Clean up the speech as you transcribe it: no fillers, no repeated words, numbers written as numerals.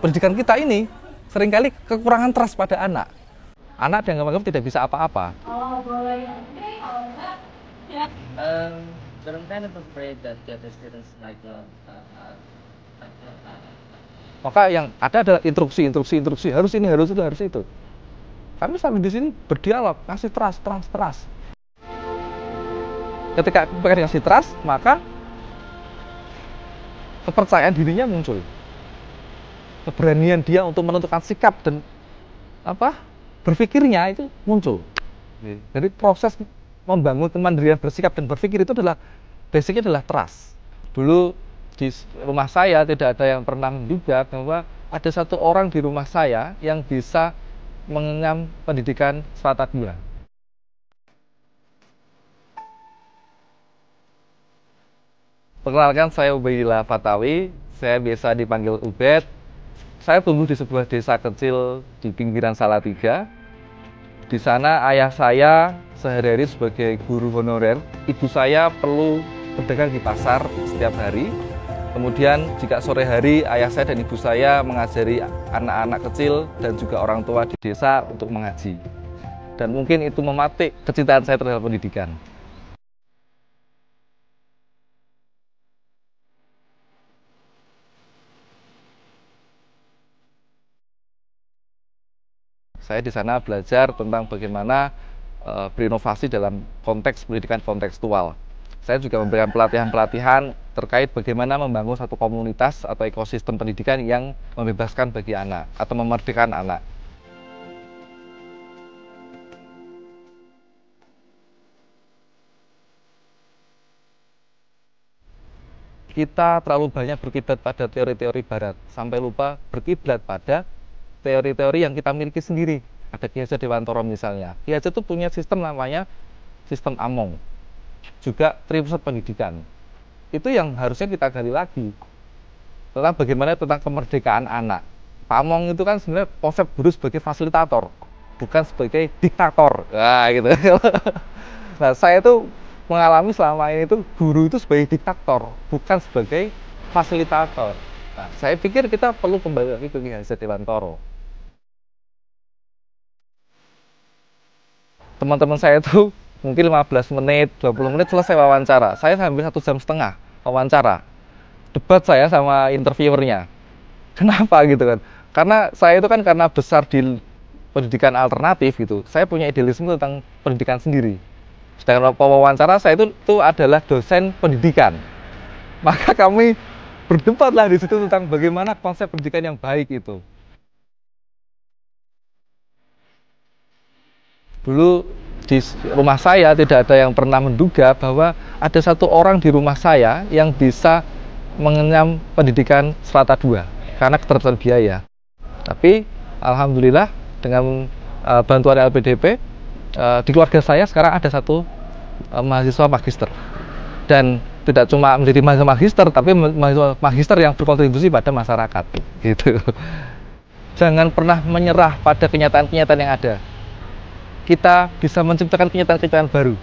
pendidikan kita ini seringkali kekurangan trust pada anak. Anak dianggap tidak bisa apa-apa. Maka yang ada adalah instruksi, harus ini, harus itu, harus itu. Kami sampai di sini berdialog, kasih trust. Ketika mereka dikasih trust, maka kepercayaan dirinya muncul. Keberanian dia untuk menentukan sikap dan berpikirnya itu muncul. Jadi proses membangun kemandirian bersikap dan berpikir itu adalah basicnya adalah trust. Dulu di rumah saya tidak ada yang pernah menduga bahwa ada satu orang di rumah saya yang bisa mengenyam pendidikan strata 2. Perkenalkan, saya Ubaidillah Fatawi, saya biasa dipanggil Ubed. Saya tumbuh di sebuah desa kecil di pinggiran Salatiga. Di sana ayah saya sehari-hari sebagai guru honorer, ibu saya perlu berdagang di pasar setiap hari. Kemudian jika sore hari ayah saya dan ibu saya mengajari anak-anak kecil dan juga orang tua di desa untuk mengaji. Dan mungkin itu mematik kecintaan saya terhadap pendidikan. Saya di sana belajar tentang bagaimana berinovasi dalam konteks pendidikan kontekstual. Saya juga memberikan pelatihan-pelatihan terkait bagaimana membangun satu komunitas atau ekosistem pendidikan yang membebaskan bagi anak atau memerdekakan anak. Kita terlalu banyak berkiblat pada teori-teori barat, sampai lupa berkiblat pada teori-teori yang kita miliki sendiri. Ada Ki Hajar Dewantara misalnya. Ki Hajar itu punya sistem namanya sistem Among. Juga tripusat pendidikan. Itu yang harusnya kita gali lagi. Tentang bagaimana tentang kemerdekaan anak. Pak Among itu kan sebenarnya konsep guru sebagai fasilitator, bukan sebagai diktator. Nah, gitu. Nah, saya itu mengalami selama ini itu guru itu sebagai diktator, bukan sebagai fasilitator. Nah, saya pikir kita perlu kembali lagi ke Ki Hajar Dewantara. Teman-teman saya itu mungkin 15 menit, 20 menit selesai wawancara. Saya hampir 1,5 jam wawancara. Debat saya sama interviewernya. Kenapa gitu kan? Karena saya itu kan karena besar di pendidikan alternatif gitu. Saya punya idealisme tentang pendidikan sendiri. Sedangkan wawancara saya itu adalah dosen pendidikan. Maka kami berdebatlah di situ tentang bagaimana konsep pendidikan yang baik itu. Dulu di rumah saya tidak ada yang pernah menduga bahwa ada satu orang di rumah saya yang bisa mengenyam pendidikan strata 2 karena keterbatasan biaya. Tapi alhamdulillah dengan bantuan LPDP di keluarga saya sekarang ada satu mahasiswa magister. Dan tidak cuma menjadi mahasiswa magister, tapi mahasiswa magister yang berkontribusi pada masyarakat gitu. Jangan pernah menyerah pada kenyataan-kenyataan yang ada. Kita bisa menciptakan kenyataan-kenyataan baru.